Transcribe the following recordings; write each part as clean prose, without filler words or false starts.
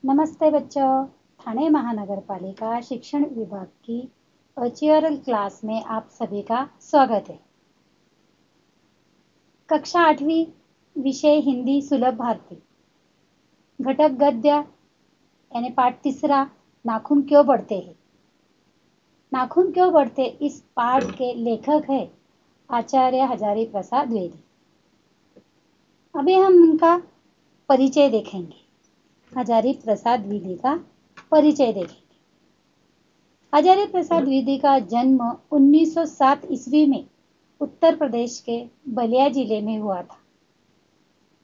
नमस्ते बच्चों। ठाणे महानगरपालिका शिक्षण विभाग की वर्चुअल क्लास में आप सभी का स्वागत है। कक्षा 8वीं, विषय हिंदी सुलभ भारती, घटक गद्य यानी पाठ तीसरा, नाखून क्यों बढ़ते हैं। नाखून क्यों बढ़ते, इस पाठ के लेखक है आचार्य हजारी प्रसाद द्विवेदी। अभी हम उनका परिचय देखेंगे। हजारी प्रसाद द्विवेदी का परिचय देखेंगे। हजारी प्रसाद द्विवेदी का जन्म 1907 ईस्वी में उत्तर प्रदेश के बलिया जिले में हुआ था।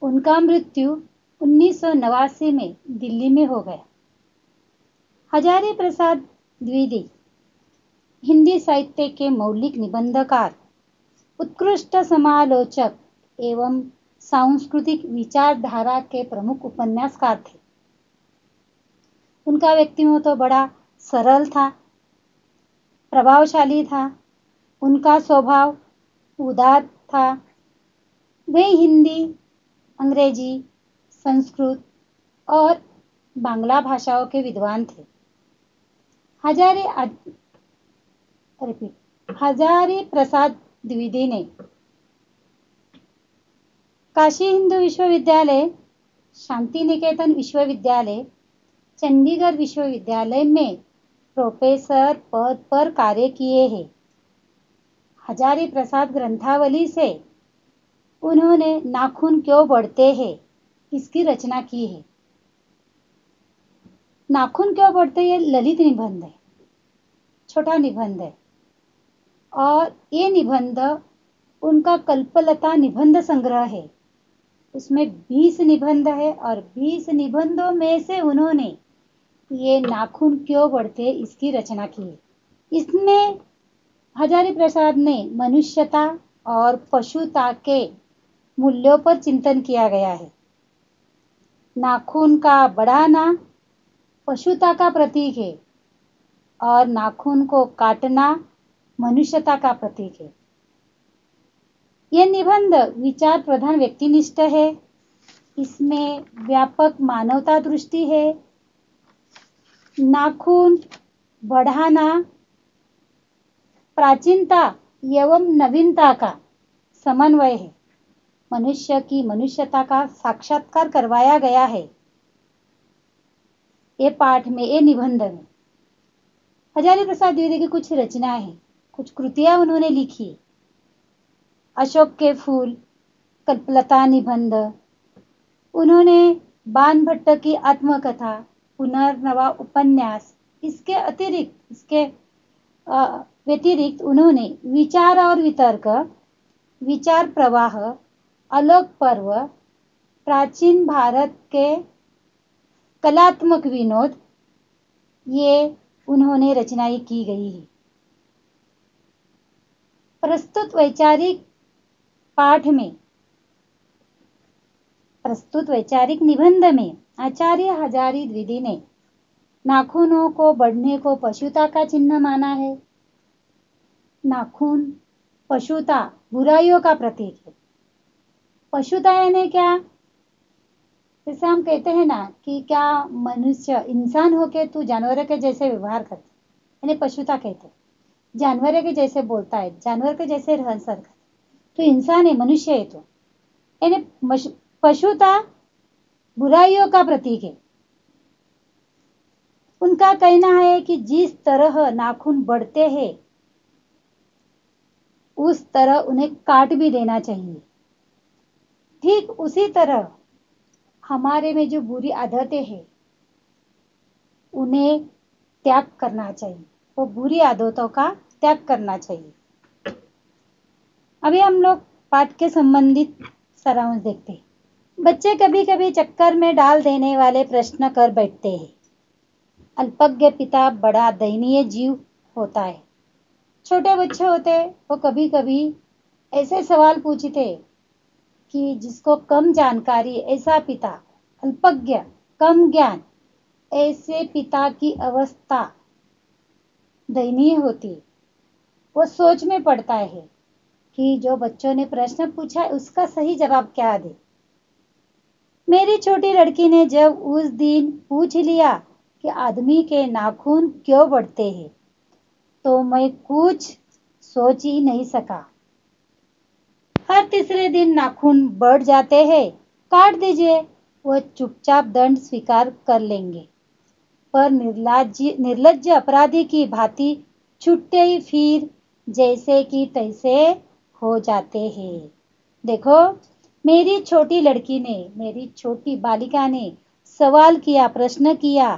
उनका मृत्यु 1989 में दिल्ली में हो गया। हजारी प्रसाद द्विवेदी हिंदी साहित्य के मौलिक निबंधकार, उत्कृष्ट समालोचक एवं सांस्कृतिक विचारधारा के प्रमुख उपन्यासकार थे। उनका व्यक्तित्व तो बड़ा सरल था, प्रभावशाली था। उनका स्वभाव उदार था। वे हिंदी, अंग्रेजी, संस्कृत और बांग्ला भाषाओं के विद्वान थे। हजारी प्रसाद द्विवेदी ने काशी हिंदू विश्वविद्यालय, शांति निकेतन विश्वविद्यालय, चंडीगढ़ विश्वविद्यालय में प्रोफेसर पद पर कार्य किए हैं। हजारी प्रसाद ग्रंथावली से उन्होंने नाखून क्यों बढ़ते हैं इसकी रचना की है। नाखून क्यों बढ़ते ये ललित निबंध है, छोटा निबंध है और ये निबंध उनका कल्पलता निबंध संग्रह है। उसमें 20 निबंध है और 20 निबंधों में से उन्होंने ये नाखून क्यों बढ़ते इसकी रचना की है। इसमें हजारी प्रसाद ने मनुष्यता और पशुता के मूल्यों पर चिंतन किया गया है। नाखून का बढ़ाना पशुता का प्रतीक है और नाखून को काटना मनुष्यता का प्रतीक है। यह निबंध विचार प्रधान व्यक्तिनिष्ठ है। इसमें व्यापक मानवता दृष्टि है। नाखून बढ़ाना प्राचीनता एवं नवीनता का समन्वय है। मनुष्य की मनुष्यता का साक्षात्कार करवाया गया है। ये पाठ में, ये निबंध में हजारी प्रसाद द्विवेदी की कुछ रचनाएं हैं, कुछ कृतियां उन्होंने लिखी। अशोक के फूल, कल्पलता निबंध, उन्होंने बाण भट्ट की आत्मकथा, पुनर्नवा उपन्यास, इसके व्यतिरिक्त उन्होंने विचार और वितर्क, विचार प्रवाह, आलोक पर्व, प्राचीन भारत के कलात्मक विनोद, ये उन्होंने रचनाएं की गई है। प्रस्तुत वैचारिक निबंध में आचार्य हजारी द्विवेदी ने नाखूनों को बढ़ने को पशुता का चिन्ह माना है। नाखून पशुता, बुराइयों का प्रतीक है। पशुता यानी क्या? जैसे हम कहते हैं ना कि क्या मनुष्य इंसान होके तू जानवर के जैसे व्यवहार करता, यानी पशुता कहते हैं। जानवर के जैसे बोलता है, जानवर के जैसे रहन सहन करता, तो इंसान है, मनुष्य है। तो यानी पशुता बुराइयों का प्रतीक है। उनका कहना है कि जिस तरह नाखून बढ़ते हैं उस तरह उन्हें काट भी देना चाहिए। ठीक उसी तरह हमारे में जो बुरी आदतें हैं उन्हें त्याग करना चाहिए। वो बुरी आदतों का त्याग करना चाहिए। अभी हम लोग पाठ के संबंधित सारांश देखते हैं। बच्चे कभी कभी चक्कर में डाल देने वाले प्रश्न कर बैठते हैं। अल्पज्ञ पिता बड़ा दयनीय जीव होता है। छोटे बच्चे होते वो कभी कभी ऐसे सवाल पूछते कि जिसको कम जानकारी, ऐसा पिता, अल्पज्ञ, कम ज्ञान, ऐसे पिता की अवस्था दयनीय होती। वो सोच में पड़ता है कि जो बच्चों ने प्रश्न पूछा है उसका सही जवाब क्या दे। मेरी छोटी लड़की ने जब उस दिन पूछ लिया कि आदमी के नाखून क्यों बढ़ते हैं, तो मैं कुछ सोच ही नहीं सका। हर तीसरे दिन नाखून बढ़ जाते हैं, काट दीजिए, वह चुपचाप दंड स्वीकार कर लेंगे। पर निर्लज्ज अपराधी की भांति छुट्टे ही फिर जैसे कि तैसे हो जाते हैं। देखो, मेरी छोटी लड़की ने, मेरी छोटी बालिका ने सवाल किया, प्रश्न किया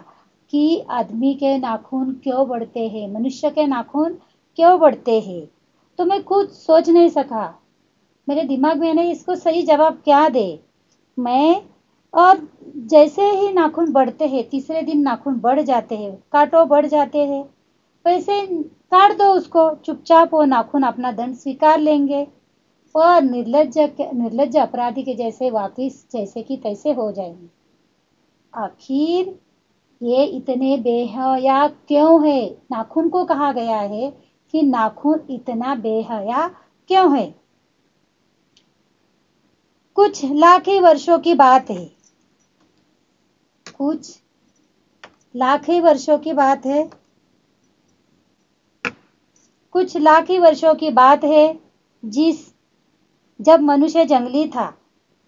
कि आदमी के नाखून क्यों बढ़ते हैं, मनुष्य के नाखून क्यों बढ़ते हैं। तो मैं कुछ सोच नहीं सका, मेरे दिमाग में नहीं इसको सही जवाब क्या दे मैं। और जैसे ही नाखून बढ़ते हैं, तीसरे दिन नाखून बढ़ जाते हैं, काटो बढ़ जाते हैं, वैसे काट दो उसको, चुपचाप वो नाखून अपना दंड स्वीकार लेंगे और निर्लज्ज अपराधी के जैसे वापिस जैसे कि तैसे हो जाएंगे। आखिर ये इतने बेहया क्यों है? नाखून को कहा गया है कि नाखून इतना बेहया क्यों है? कुछ लाख ही वर्षों की बात है, कुछ लाख ही वर्षों की बात है, कुछ लाख ही वर्षों की बात है जब मनुष्य जंगली था।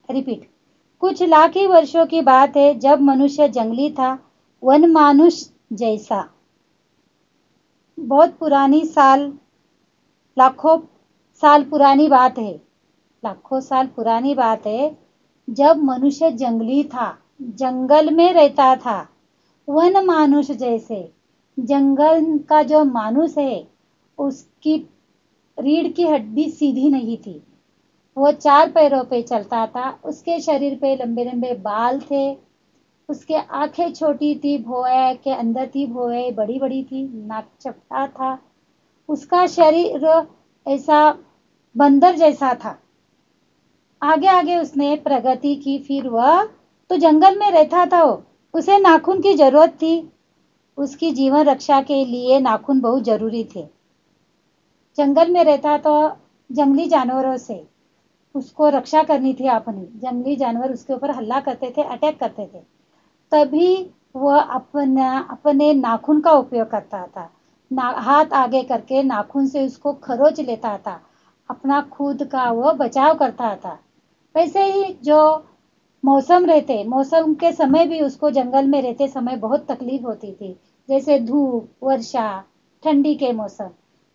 रिपीट, कुछ लाख ही वर्षों की बात है जब मनुष्य जंगली था, वन मानुष जैसा। बहुत पुरानी साल, लाखों साल पुरानी बात है, लाखों साल पुरानी बात है, जब मनुष्य जंगली था, जंगल में रहता था, वन मानुष जैसे। जंगल का जो मानुष है उसकी रीढ़ की हड्डी सीधी नहीं थी, वो चार पैरों पे चलता था, उसके शरीर पे लंबे लंबे बाल थे, उसके आंखें छोटी थी, भौहें के अंदर थी, भौहें बड़ी बड़ी थी, नाक चपटा था, उसका शरीर ऐसा बंदर जैसा था। आगे आगे उसने प्रगति की, फिर वह तो जंगल में रहता था, उसे नाखून की जरूरत थी, उसकी जीवन रक्षा के लिए नाखून बहुत जरूरी थे। जंगल में रहता तो जंगली जानवरों से उसको रक्षा करनी थी अपनी, जंगली जानवर उसके ऊपर हल्ला करते थे, अटैक करते थे, तभी वह अपने नाखून का उपयोग करता था। हाथ आगे करके नाखून से उसको खरोच लेता था, अपना खुद का वह बचाव करता था। वैसे ही जो मौसम रहते, मौसम के समय भी उसको जंगल में रहते समय बहुत तकलीफ होती थी, जैसे धूप, वर्षा, ठंडी के मौसम।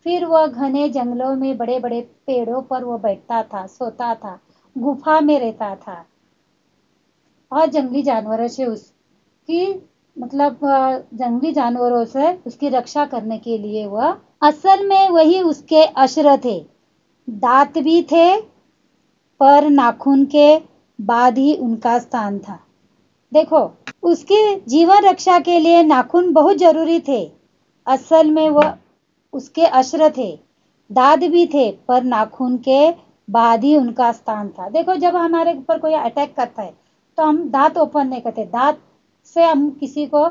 फिर वह घने जंगलों में बड़े बड़े पेड़ों पर वो बैठता था, सोता था, गुफा में रहता था और जंगली जानवरों से उसकी मतलब जंगली जानवरों से उसकी रक्षा करने के लिए वह, असल में वही उसके अस्त्र थे। दांत भी थे पर नाखून के बाद ही उनका स्थान था। देखो, उसकी जीवन रक्षा के लिए नाखून बहुत जरूरी थे, असल में वह उसके अस्त्र थे, दांत भी थे पर नाखून के बाद ही उनका स्थान था। देखो, जब हमारे ऊपर कोई अटैक करता है तो हम दांत ओपन नहीं करते, दांत से हम किसी को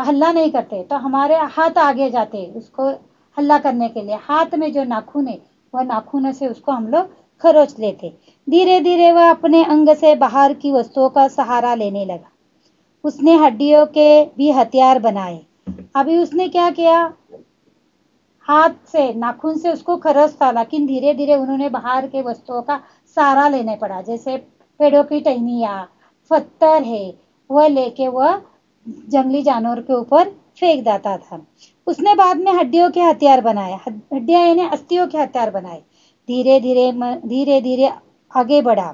हल्ला नहीं करते, तो हमारे हाथ आगे जाते उसको हल्ला करने के लिए, हाथ में जो नाखून है वह नाखून से उसको हम लोग खरोच लेते। धीरे धीरे वह अपने अंग से बाहर की वस्तुओं का सहारा लेने लगा, उसने हड्डियों के भी हथियार बनाए। अभी उसने क्या किया, हाथ से नाखून से उसको खरोचता, लेकिन धीरे धीरे उन्होंने बाहर के वस्तुओं का सहारा लेने पड़ा, जैसे पेड़ों की टहनियाँ, पत्थर है, वह लेके वह जंगली जानवर के ऊपर फेंक देता था। उसने बाद में हड्डियों के हथियार बनाए, हड्डियां यानी अस्थियों के हथियार बनाए। धीरे धीरे आगे बढ़ा,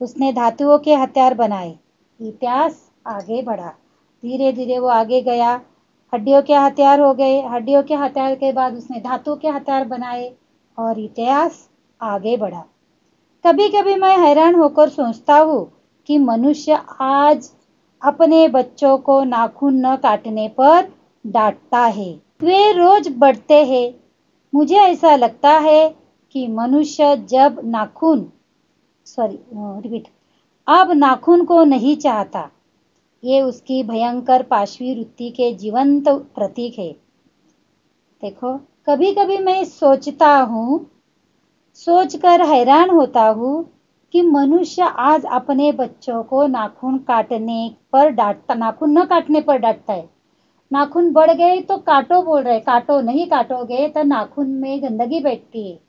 उसने धातुओं के हथियार बनाए। इतिहास आगे बढ़ा, धीरे धीरे वो आगे गया, हड्डियों के हथियार हो गए, हड्डियों के हथियार के बाद उसने धातु के हथियार बनाए और इतिहास आगे बढ़ा। कभी कभी मैं हैरान होकर सोचता हूँ कि मनुष्य आज अपने बच्चों को नाखून न काटने पर डांटता है, वे रोज बढ़ते हैं। मुझे ऐसा लगता है कि मनुष्य जब नाखून रिपीट अब नाखून को नहीं चाहता, ये उसकी भयंकर पाशवी वृत्ति के जीवंत प्रतीक है। देखो, कभी कभी मैं सोचकर हैरान होता हूँ कि मनुष्य आज अपने बच्चों को नाखून न काटने पर डांटता है। नाखून बढ़ गए तो काटो बोल रहे, काटो, नहीं काटोगे तो नाखून में गंदगी बैठती है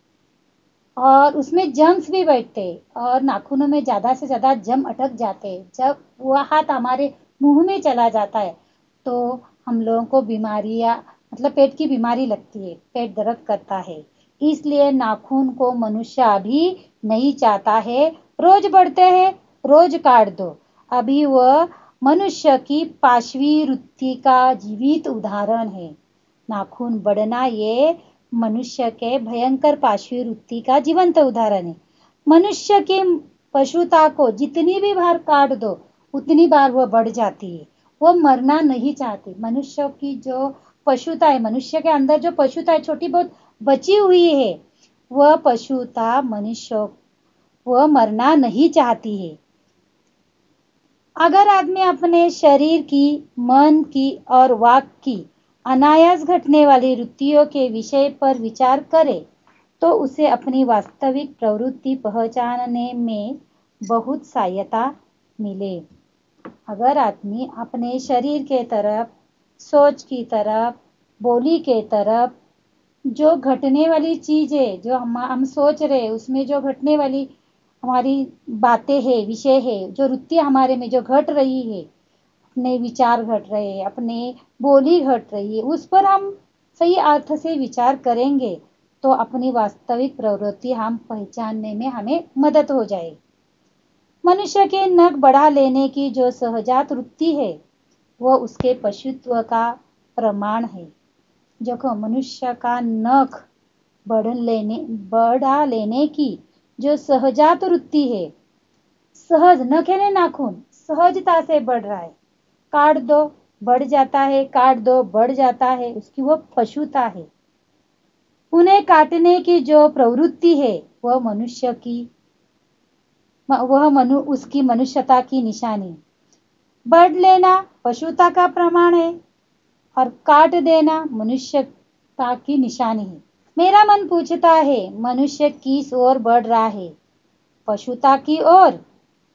और उसमें जम्स भी बैठते हैं और नाखूनों में ज्यादा से ज्यादा जम अटक जाते हैं। जब वह हाथ हमारे मुंह में चला जाता है तो हम लोगों को बीमारियां, मतलब पेट की बीमारी लगती है, पेट दर्द करता है। इसलिए नाखून को मनुष्य अभी नहीं चाहता है। रोज बढ़ते हैं, रोज काट दो। अभी वह मनुष्य की पाशवी वृत्ति का जीवित उदाहरण है। नाखून बढ़ना ये मनुष्य के भयंकर पाशवी वृत्ति का जीवंत उदाहरण है। मनुष्य की पशुता को जितनी भी बार काट दो उतनी बार वह बढ़ जाती है। वह मरना नहीं चाहती। मनुष्य की जो पशुता है, मनुष्य के अंदर जो पशुता है छोटी बहुत बची हुई है, वह पशुता मनुष्य वह मरना नहीं चाहती है। अगर आदमी अपने शरीर की, मन की और वाक की अनायास घटने वाली वृत्तियों के विषय पर विचार करे तो उसे अपनी वास्तविक प्रवृत्ति पहचानने में बहुत सहायता मिले। अगर आदमी अपने शरीर के तरफ, सोच की तरफ, बोली के तरफ, जो घटने वाली चीज है, जो हम सोच रहे उसमें जो घटने वाली हमारी बातें है, विषय है, जो वृत्ति हमारे में जो घट रही है, अपने विचार घट रहे हैं, अपने बोली घट रही है, उस पर हम सही अर्थ से विचार करेंगे तो अपनी वास्तविक प्रवृत्ति हम पहचानने में हमें मदद हो जाएगी। मनुष्य के नख बढ़ा लेने की जो सहजात वृत्ति है वह उसके पशुत्व का प्रमाण है। देखो, मनुष्य का नख बढ़ा लेने की जो सहजात वृत्ति है, सहज, नख यानी नाखून, सहजता से बढ़ रहा है। काट दो बढ़ जाता है, काट दो बढ़ जाता है, उसकी वो पशुता है। उन्हें काटने की जो प्रवृत्ति है उसकी मनुष्यता की निशानी। बढ़ लेना पशुता का प्रमाण है और काट देना मनुष्यता की निशानी है। मेरा मन पूछता है, मनुष्य किस ओर बढ़ रहा है, पशुता की ओर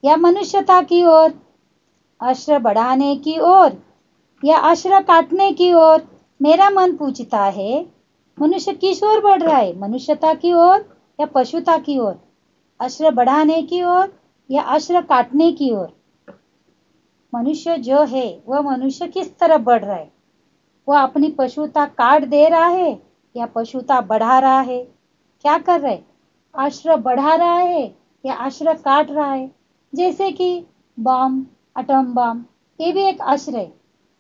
या मनुष्यता की ओर? अश्र बढ़ाने की ओर या अश्र काटने की ओर? मेरा मन पूछता है, मनुष्य किस ओर बढ़ रहा है, मनुष्यता की ओर या पशुता की ओर? अश्र बढ़ाने की ओर या अश्र काटने की ओर? मनुष्य जो है वह मनुष्य किस तरफ बढ़ रहा है? वह अपनी पशुता काट दे रहा है या पशुता बढ़ा रहा है? क्या कर रहा है? अश्र बढ़ा रहा है या अश्र काट रहा है? जैसे कि बम, एटम बम, ये भी एक अश्र है,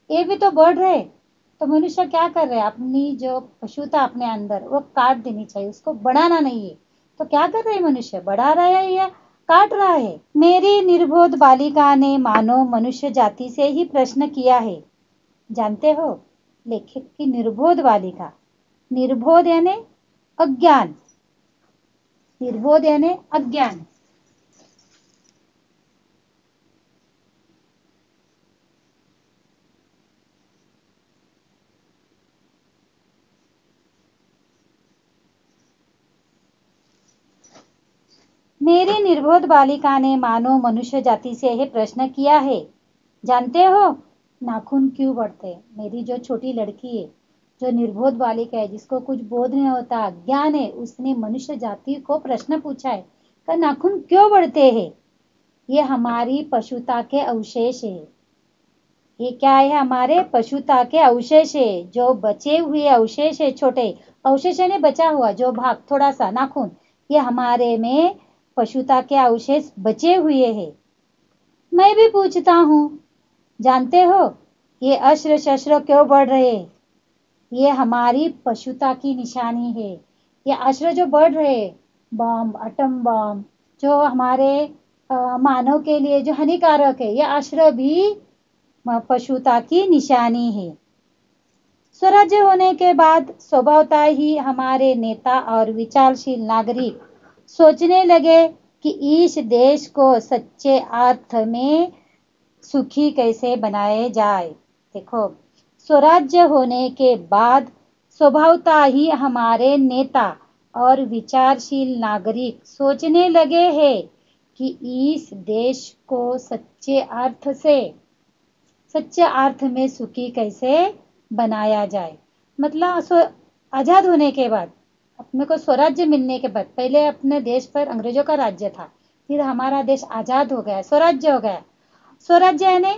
ये भी तो बढ़ रहे। तो मनुष्य क्या कर रहे हैं? अपनी जो पशुता अपने अंदर वो काट देनी चाहिए, उसको बढ़ाना नहीं है। तो क्या कर रहे हैं? मनुष्य बढ़ा रहा है या काट रहा है? मेरी निर्बोध बालिका ने मानो मनुष्य जाति से ही प्रश्न किया है। जानते हो, लेखक की निर्बोध बालिका, निर्बोध यानी अज्ञान, निर्बोध यानी अज्ञान। मेरी निर्बोध बालिका ने मानो मनुष्य जाति से यह प्रश्न किया है, जानते हो नाखून क्यों बढ़ते हैं? मेरी जो छोटी लड़की है, जो निर्बोध बालिका है, जिसको कुछ बोध नहीं होता, अज्ञान है, उसने मनुष्य जाति को प्रश्न पूछा है कि नाखून क्यों बढ़ते हैं? ये हमारी पशुता के अवशेष है। ये क्या है? हमारे पशुता के अवशेष है, जो बचे हुए अवशेष है, छोटे अवशेष यानी बचा हुआ जो भाग, थोड़ा सा नाखून, ये हमारे में पशुता के अवशेष बचे हुए हैं। मैं भी पूछता हूँ, जानते हो ये अश्र शस्त्र क्यों बढ़ रहे? ये हमारी पशुता की निशानी है। ये अश्र जो बढ़ रहे, बम, एटम बम, जो हमारे मानव के लिए जो हानिकारक है, ये अश्र भी पशुता की निशानी है। स्वराज्य होने के बाद स्वभावतः ही हमारे नेता और विचारशील नागरिक सोचने लगे कि इस देश को सच्चे अर्थ में सुखी कैसे बनाया जाए। देखो, स्वराज्य होने के बाद स्वभावतः ही हमारे नेता और विचारशील नागरिक सोचने लगे हैं कि इस देश को सच्चे अर्थ में सुखी कैसे बनाया जाए। मतलब आजाद होने के बाद, अपने को स्वराज्य मिलने के बाद, पहले अपने देश पर अंग्रेजों का राज्य था, फिर हमारा देश आजाद हो गया, स्वराज्य हो गया। स्वराज्य यानी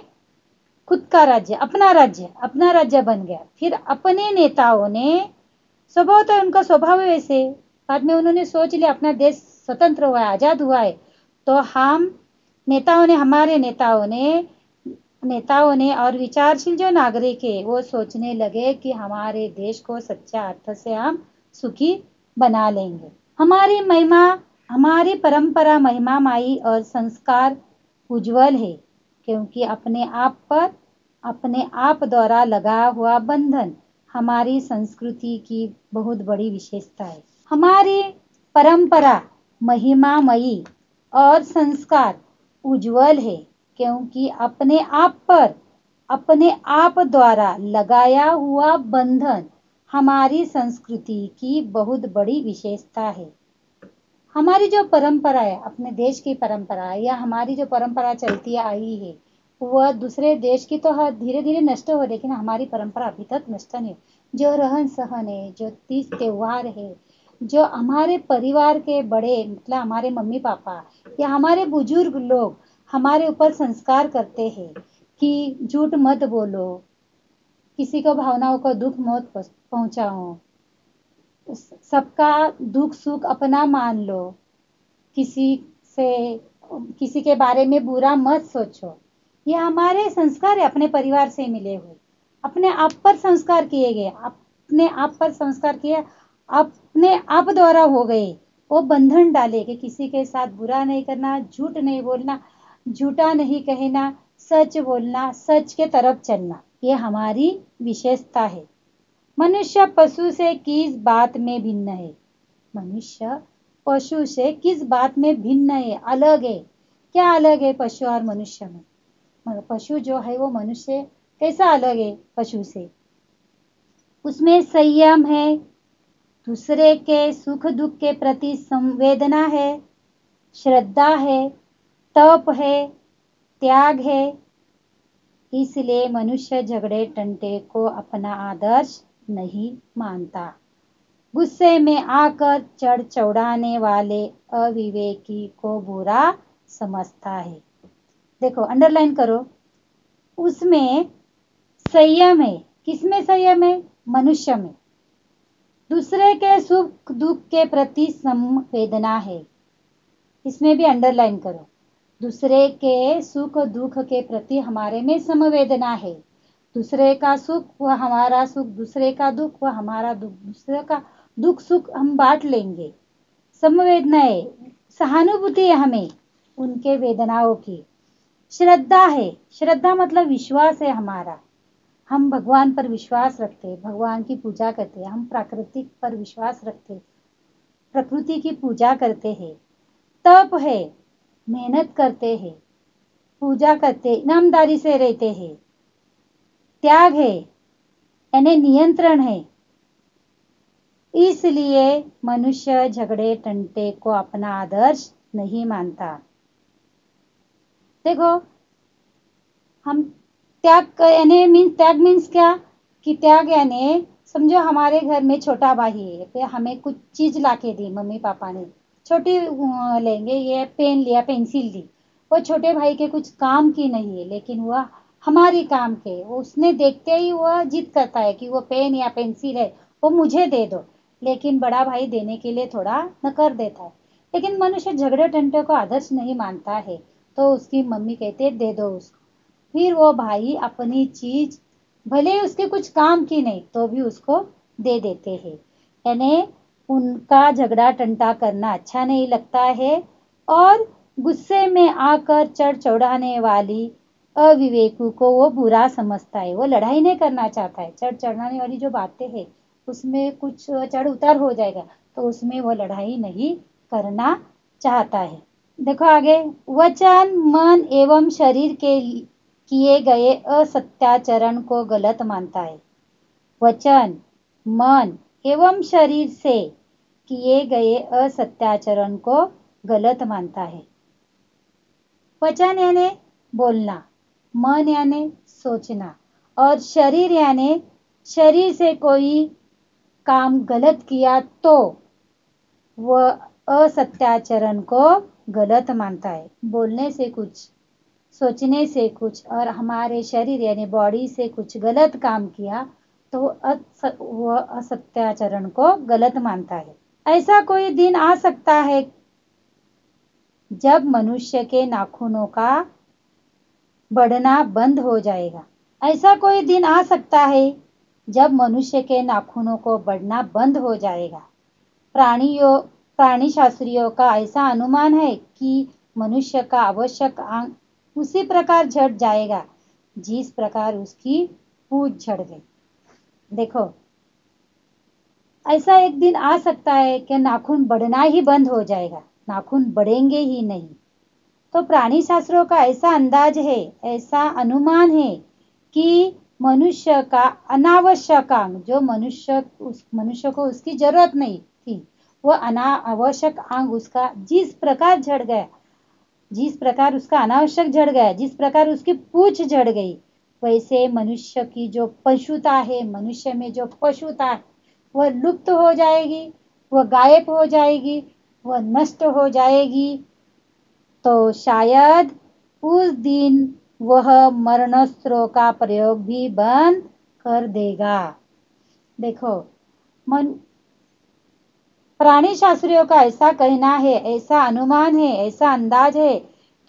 खुद का राज्य, अपना राज्य बन गया। फिर अपने नेताओं ने, स्वभाव तो उनका स्वभाव है वैसे, बाद में उन्होंने सोच लिया अपना देश स्वतंत्र हुआ है, आजाद हुआ है, तो हमारे नेताओं ने और विचारशील जो नागरिक है वो सोचने लगे कि हमारे देश को सच्चा अर्थ से हम सुखी बना लेंगे। हमारी परंपरा महिमामयी और संस्कार उज्जवल है, क्योंकि अपने आप द्वारा लगा हुआ बंधन हमारी संस्कृति की बहुत बड़ी विशेषता है। हमारी परंपरा महिमामयी और संस्कार उज्जवल है, क्योंकि अपने आप द्वारा लगाया हुआ बंधन हमारी संस्कृति की बहुत बड़ी विशेषता है। हमारी जो परंपरा है, अपने देश की परंपरा है, या हमारी जो परंपरा चलती आई है, वह दूसरे देश की तो धीरे धीरे नष्ट हो, लेकिन हमारी परंपरा अभी तक नष्ट नहीं। जो रहन सहन है, जो तीज त्योहार है, जो हमारे परिवार के बड़े, मतलब हमारे मम्मी पापा या हमारे बुजुर्ग लोग हमारे ऊपर संस्कार करते हैं कि झूठ मत बोलो, किसी को भावनाओं को दुख मत पहुंचाओ, सबका दुख सुख अपना मान लो, किसी के बारे में बुरा मत सोचो। ये हमारे संस्कार है, अपने परिवार से मिले हुए, अपने आप पर संस्कार किए गए, अपने आप द्वारा हो गए। वो बंधन डाले कि किसी के साथ बुरा नहीं करना, झूठ नहीं बोलना, झूठा नहीं कहना, सच बोलना, सच के तरफ चलना, ये हमारी विशेषता है। मनुष्य पशु से किस बात में भिन्न है? मनुष्य पशु से किस बात में भिन्न है, अलग है? क्या अलग है पशु और मनुष्य में? पशु जो है वो मनुष्य कैसा अलग है पशु से? उसमें संयम है, दूसरे के सुख दुख के प्रति संवेदना है, श्रद्धा है, तप है, त्याग है। इसलिए मनुष्य झगड़े टंटे को अपना आदर्श नहीं मानता। गुस्से में आकर चढ़ चढ़ाने वाले अविवेकी को बुरा समझता है। देखो अंडरलाइन करो, उसमें संयम है। किसमें संयम है? मनुष्य में। दूसरे के सुख दुख के प्रति संवेदना है, इसमें भी अंडरलाइन करो। दूसरे के सुख दुख के प्रति हमारे में संवेदना है। दूसरे का सुख वह हमारा सुख, दूसरे का दुख वह हमारा दुख, दूसरे का दुख सुख हम बांट लेंगे। संवेदना है, सहानुभूति है हमें उनके वेदनाओं की। श्रद्धा है, श्रद्धा मतलब विश्वास है हमारा, हम भगवान पर विश्वास रखते, भगवान की पूजा करते, हम प्राकृतिक पर विश्वास रखते, प्रकृति की पूजा करते हैं। तप है, मेहनत करते हैं, पूजा करते, ईमानदारी से रहते हैं। त्याग है यानी नियंत्रण है। इसलिए मनुष्य झगड़े टंटे को अपना आदर्श नहीं मानता। देखो, हम त्याग मीन्स क्या कि त्याग यानी समझो हमारे घर में छोटा भाई है, फिर हमें कुछ चीज लाके दी मम्मी पापा ने, छोटी लेंगे, ये पेन लिया, पेंसिल दी, वो छोटे भाई के कुछ काम की नहीं है, लेकिन वह हमारी काम के, वो उसने देखते ही वह जिद करता है कि वो पेन या पेंसिल है वो मुझे दे दो, लेकिन बड़ा भाई देने के लिए थोड़ा नकार देता है। लेकिन मनुष्य झगड़े टंटे को आदर्श नहीं मानता है, तो उसकी मम्मी कहते है दे दो उसको, फिर वो भाई अपनी चीज भले उसके कुछ काम की नहीं तो भी उसको दे देते हैं। यानी उनका झगड़ा टंटा करना अच्छा नहीं लगता है, और गुस्से में आकर चढ़ चढ़ाने वाली अविवेकू को वो बुरा समझता है। वो लड़ाई नहीं करना चाहता है, चढ़ चढ़ाने वाली जो बातें हैं उसमें कुछ चढ़ उतार हो जाएगा, तो उसमें वो लड़ाई नहीं करना चाहता है। देखो आगे, वचन मन एवं शरीर के किए गए असत्याचरण को गलत मानता है। वचन मन एवं शरीर से किए गए असत्याचरण को गलत मानता है। वचन यानी बोलना, मन यानी सोचना, और शरीर यानी शरीर से कोई काम गलत किया तो वह असत्याचरण को गलत मानता है। बोलने से कुछ, सोचने से कुछ और हमारे शरीर यानी बॉडी से कुछ गलत काम किया तो वह असत्याचरण को गलत मानता है। ऐसा कोई दिन आ सकता है जब मनुष्य के नाखूनों का बढ़ना बंद हो जाएगा। ऐसा कोई दिन आ सकता है जब मनुष्य के नाखूनों को बढ़ना बंद हो जाएगा। प्राणी शास्त्रियों का ऐसा अनुमान है कि मनुष्य का आवश्यक अंग उसी प्रकार झड़ जाएगा जिस प्रकार उसकी पूंछ झड़ गई। देखो, ऐसा एक दिन आ सकता है कि नाखून बढ़ना ही बंद हो जाएगा, नाखून बढ़ेंगे ही नहीं। तो प्राणी शास्त्रों का ऐसा अंदाज है, ऐसा अनुमान है कि मनुष्य का अनावश्यक अंग, जो मनुष्य को उसकी जरूरत नहीं थी, वो अनावश्यक अंग उसका जिस प्रकार झड़ गया, जिस प्रकार उसका अनावश्यक झड़ गया, जिस प्रकार उसकी पूंछ झड़ गई, वैसे मनुष्य की जो पशुता है, मनुष्य में जो पशुता है, वह लुप्त हो जाएगी, वह गायब हो जाएगी, वह नष्ट हो जाएगी। तो शायद उस दिन वह मरणोस्त्रों का प्रयोग भी बंद कर देगा। देखो, प्राणी शास्त्रियों का ऐसा कहना है, ऐसा अनुमान है, ऐसा अंदाज है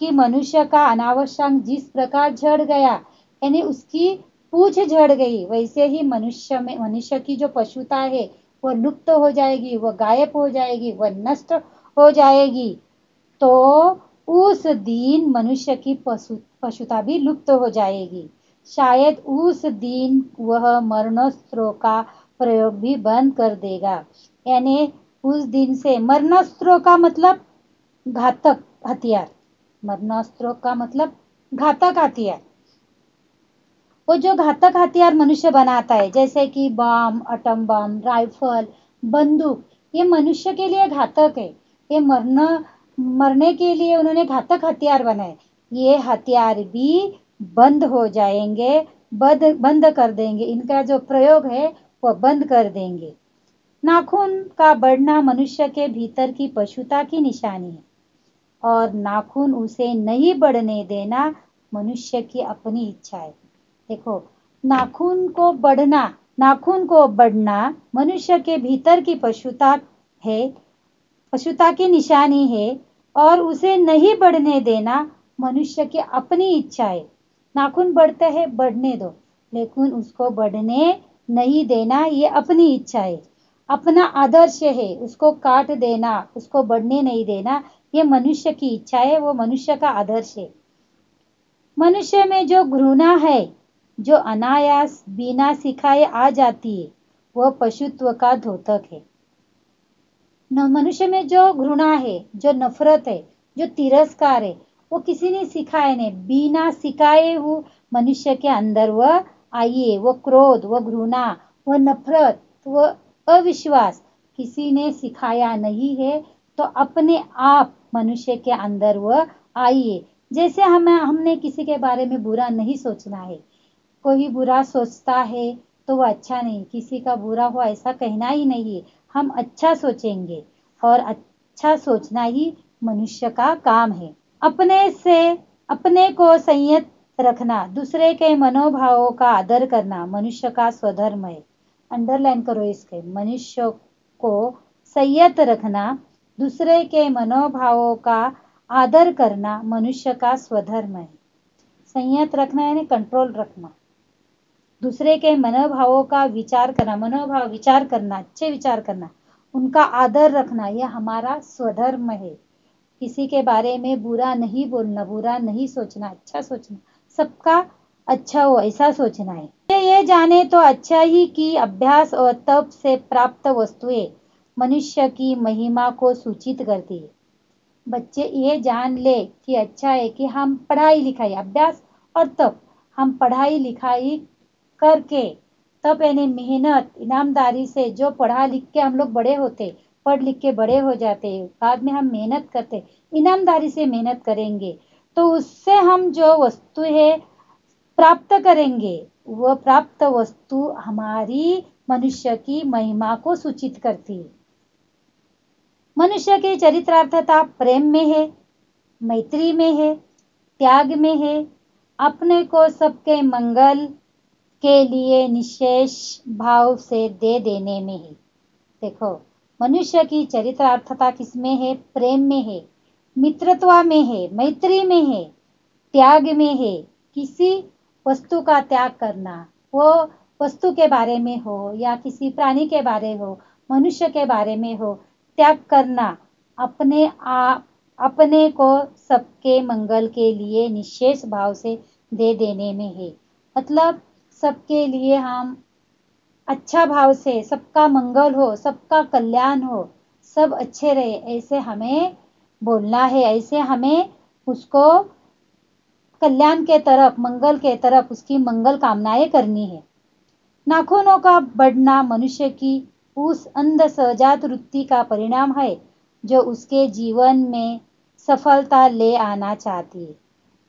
कि मनुष्य का अनावश्यक जिस प्रकार झड़ गया यानी उसकी पूंछ झड़ गई, वैसे ही मनुष्य की जो पशुता है वह लुप्त हो जाएगी, वह गायब हो जाएगी, वह नष्ट हो जाएगी। तो उस दिन मनुष्य की पशुता भी लुप्त हो जाएगी। शायद उस दिन वह मरणोस्त्रों का प्रयोग भी बंद कर देगा। यानी उस दिन से, मरणोस्त्रों का मतलब घातक हथियार, मरणोस्त्रों का मतलब घातक हथियार, वो जो घातक हथियार मनुष्य बनाता है जैसे कि बम, एटम बम, राइफल, बंदूक, ये मनुष्य के लिए घातक है। ये मरने के लिए उन्होंने घातक हथियार बनाए। ये हथियार भी बंद हो जाएंगे, बंद कर देंगे, इनका जो प्रयोग है वो बंद कर देंगे। नाखून का बढ़ना मनुष्य के भीतर की पशुता की निशानी है और नाखून उसे नहीं बढ़ने देना मनुष्य की अपनी इच्छा है। देखो, नाखून को बढ़ना मनुष्य के भीतर की पशुता है, पशुता की निशानी है और उसे नहीं बढ़ने देना मनुष्य की अपनी इच्छा है। नाखून बढ़ते हैं, बढ़ने दो, लेकिन उसको बढ़ने नहीं देना ये अपनी इच्छा है, अपना आदर्श है, उसको काट देना, उसको बढ़ने नहीं देना ये मनुष्य की इच्छा है, वो मनुष्य का आदर्श है। मनुष्य में जो घृणा है, जो अनायास बिना सिखाए आ जाती है, वह पशुत्व का द्योतक है। मनुष्य में जो घृणा है, जो नफरत है, जो तिरस्कार है, वो किसी ने सिखाया नहीं, बिना सिखाए वो मनुष्य के अंदर वह आई है। वो क्रोध, वो घृणा, वो नफरत, वो अविश्वास किसी ने सिखाया नहीं है, तो अपने आप मनुष्य के अंदर वह आई है। जैसे हमने किसी के बारे में बुरा नहीं सोचना है, कोई बुरा सोचता है तो वो अच्छा नहीं, किसी का बुरा हुआ ऐसा कहना ही नहीं है, हम अच्छा सोचेंगे और अच्छा सोचना ही मनुष्य का काम है। अपने को संयत रखना, दूसरे के मनोभावों का आदर करना मनुष्य का स्वधर्म है। अंडरलाइन करो इसके, मनुष्य को संयत रखना, दूसरे के मनोभावों का आदर करना मनुष्य का स्वधर्म है। संयत रखना यानी कंट्रोल रखना, दूसरे के मनोभावों का विचार करना, विचार करना, अच्छे विचार करना, उनका आदर रखना, यह हमारा स्वधर्म है। किसी के बारे में बुरा नहीं बोलना, बुरा नहीं सोचना, अच्छा सोचना, सबका अच्छा हो ऐसा सोचना है। ये जाने तो अच्छा ही कि अभ्यास और तप से प्राप्त वस्तुएं मनुष्य की महिमा को सूचित करती है। बच्चे ये जान ले कि अच्छा है कि हम पढ़ाई लिखाई, अभ्यास और तप, हम पढ़ाई लिखाई करके, तब यानी मेहनत ईमानदारी से, जो पढ़ा लिख के हम लोग बड़े होते, पढ़ लिख के बड़े हो जाते, बाद में हम मेहनत करते, ईमानदारी से मेहनत करेंगे तो उससे हम जो वस्तु है प्राप्त करेंगे, वह प्राप्त वस्तु हमारी मनुष्य की महिमा को सूचित करती है। मनुष्य की चरित्रार्थता प्रेम में है, मैत्री में है, त्याग में है, अपने को सबके मंगल के लिए निशेष भाव से दे देने में है। देखो, मनुष्य की चरित्रार्थता किसमें है? प्रेम में है, मित्रत्व में है, मैत्री में है, त्याग में है। किसी वस्तु का त्याग करना, वो वस्तु के बारे में हो या किसी प्राणी के बारे हो, मनुष्य के बारे में हो, त्याग करना अपने को सबके मंगल के लिए निशेष भाव से दे देने में है। मतलब सबके लिए हम अच्छा भाव से, सबका मंगल हो, सबका कल्याण हो, सब अच्छे रहे, ऐसे हमें बोलना है। ऐसे हमें उसको कल्याण के तरफ, मंगल के तरफ उसकी मंगल कामनाएं करनी है। नाखूनों का बढ़ना मनुष्य की उस अंध सहजात वृत्ति का परिणाम है जो उसके जीवन में सफलता ले आना चाहती है।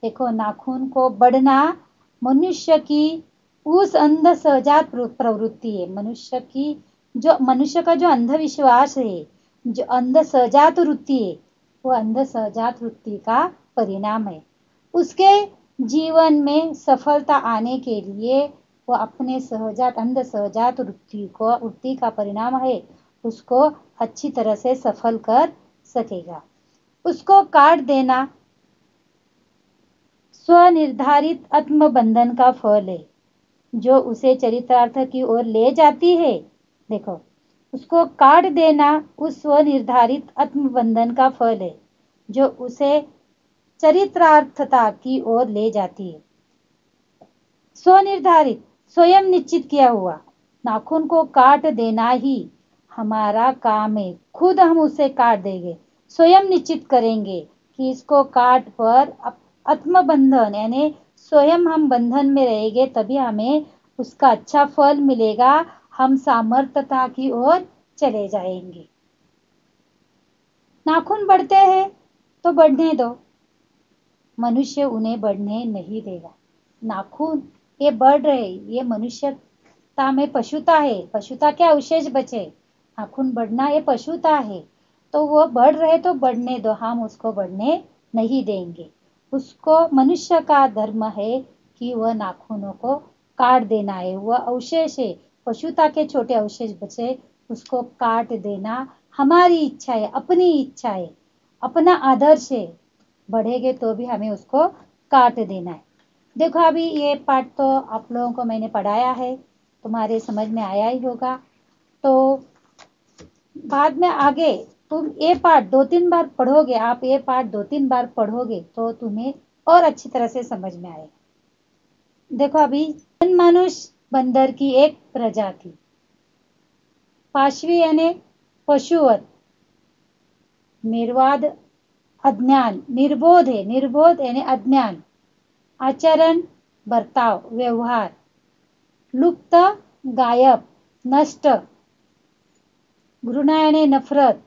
देखो, नाखून को बढ़ना मनुष्य की उस अंध सहजात प्रवृत्ति है। मनुष्य का जो अंधविश्वास है, जो अंध सहजात वृत्ति है, वो अंध सहजात वृत्ति का परिणाम है। उसके जीवन में सफलता आने के लिए वो अपने अंध सहजात वृत्ति का परिणाम है, उसको अच्छी तरह से सफल कर सकेगा। उसको काट देना स्वनिर्धारित आत्मबंधन का फल है जो उसे चरितार्थ की ओर ले जाती है। देखो, उसको काट देना उस स्वनिर्धारित आत्मबंधन का फल है जो उसे चरित्रार्थता की ओर ले जाती है। स्वनिर्धारित, स्वयं निश्चित किया हुआ। नाखून को काट देना ही हमारा काम है। खुद हम उसे काट देंगे, स्वयं निश्चित करेंगे कि इसको काट पर आत्मबंधन, यानी स्वयं हम बंधन में रहेंगे, तभी हमें उसका अच्छा फल मिलेगा। हम सामर्थ्यता की ओर चले जाएंगे। नाखून बढ़ते हैं तो बढ़ने दो, मनुष्य उन्हें बढ़ने नहीं देगा। नाखून ये बढ़ रहे, ये मनुष्यता में पशुता है। पशुता क्या अवशेष बचे? नाखून बढ़ना ये पशुता है। तो वो बढ़ रहे तो बढ़ने दो, हम उसको बढ़ने नहीं देंगे। उसको, मनुष्य का धर्म है कि वह नाखूनों को काट देना है। वह अवशेष है, पशुता के छोटे अवशेष बचे, उसको काट देना हमारी इच्छा है, अपनी इच्छा है, अपना आदर्श है। बढ़ेंगे तो भी हमें उसको काट देना है। देखो, अभी ये पाठ तो आप लोगों को मैंने पढ़ाया है, तुम्हारे समझ में आया ही होगा। तो बाद में आगे तुम ये पाठ 2-3 बार पढ़ोगे, आप ये पाठ 2-3 बार पढ़ोगे तो तुम्हें और अच्छी तरह से समझ में आएगा। देखो, अभी जनमानुष बंदर की एक प्रजाति, पाशवी यानी पशुवत, निर्वाद अज्ञान, निर्बोध है, निर्बोध यानी अज्ञान, आचरण बर्ताव व्यवहार, लुप्त गायब नष्ट, घृणा यानी नफरत,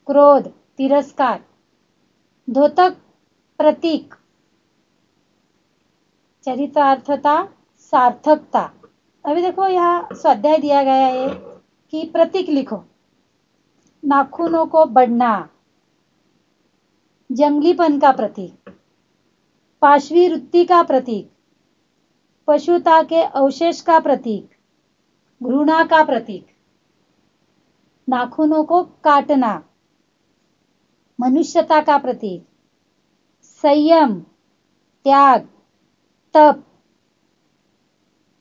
क्रोध तिरस्कार, द्योतक प्रतीक, चरितार्थता सार्थकता। अभी देखो, यहाँ स्वाध्याय दिया गया है कि प्रतीक लिखो। नाखूनों को बढ़ना, जंगलीपन का प्रतीक, पाशवी वृत्ति का प्रतीक, पशुता के अवशेष का प्रतीक, घृणा का प्रतीक। नाखूनों को काटना, मनुष्यता का प्रतीक, संयम, त्याग, तप,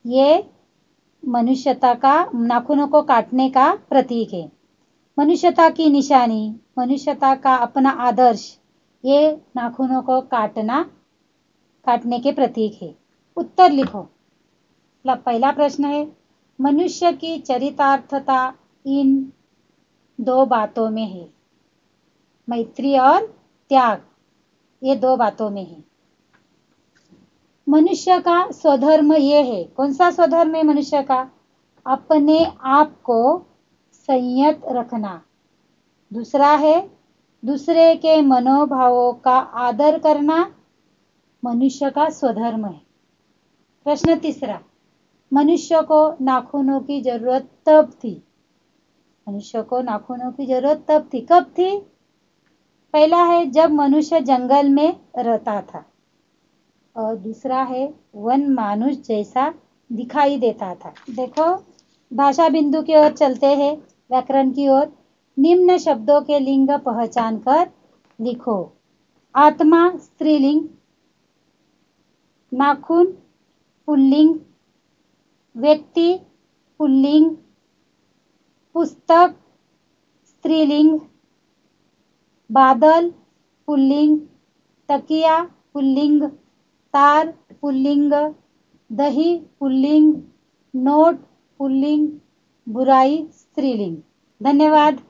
ये मनुष्यता का, नाखूनों को काटने का प्रतीक है। मनुष्यता की निशानी, मनुष्यता का अपना आदर्श, ये नाखूनों को काटने के प्रतीक है। उत्तर लिखो। पहला प्रश्न है, मनुष्य की चरितार्थता इन दो बातों में है, मैत्री और त्याग, ये दो बातों में है। मनुष्य का स्वधर्म ये है, कौन सा स्वधर्म है मनुष्य का? अपने आप को संयत रखना। दूसरा है दूसरे के मनोभावों का आदर करना मनुष्य का स्वधर्म है। प्रश्न तीसरा, मनुष्य को नाखूनों की जरूरत तब थी। मनुष्य को नाखूनों की जरूरत तब थी, कब थी? पहला है जब मनुष्य जंगल में रहता था, और दूसरा है वन मानुष जैसा दिखाई देता था। देखो, भाषा बिंदु की ओर चलते हैं, व्याकरण की ओर। निम्न शब्दों के लिंग पहचान कर लिखो। आत्मा स्त्रीलिंग, नाखून पुल्लिंग, व्यक्ति पुल्लिंग, पुस्तक स्त्रीलिंग, बादल पुल्लिंग, तकिया पुल्लिंग, तार पुल्लिंग, दही पुल्लिंग, नोट पुल्लिंग, बुराई स्त्रीलिंग। धन्यवाद।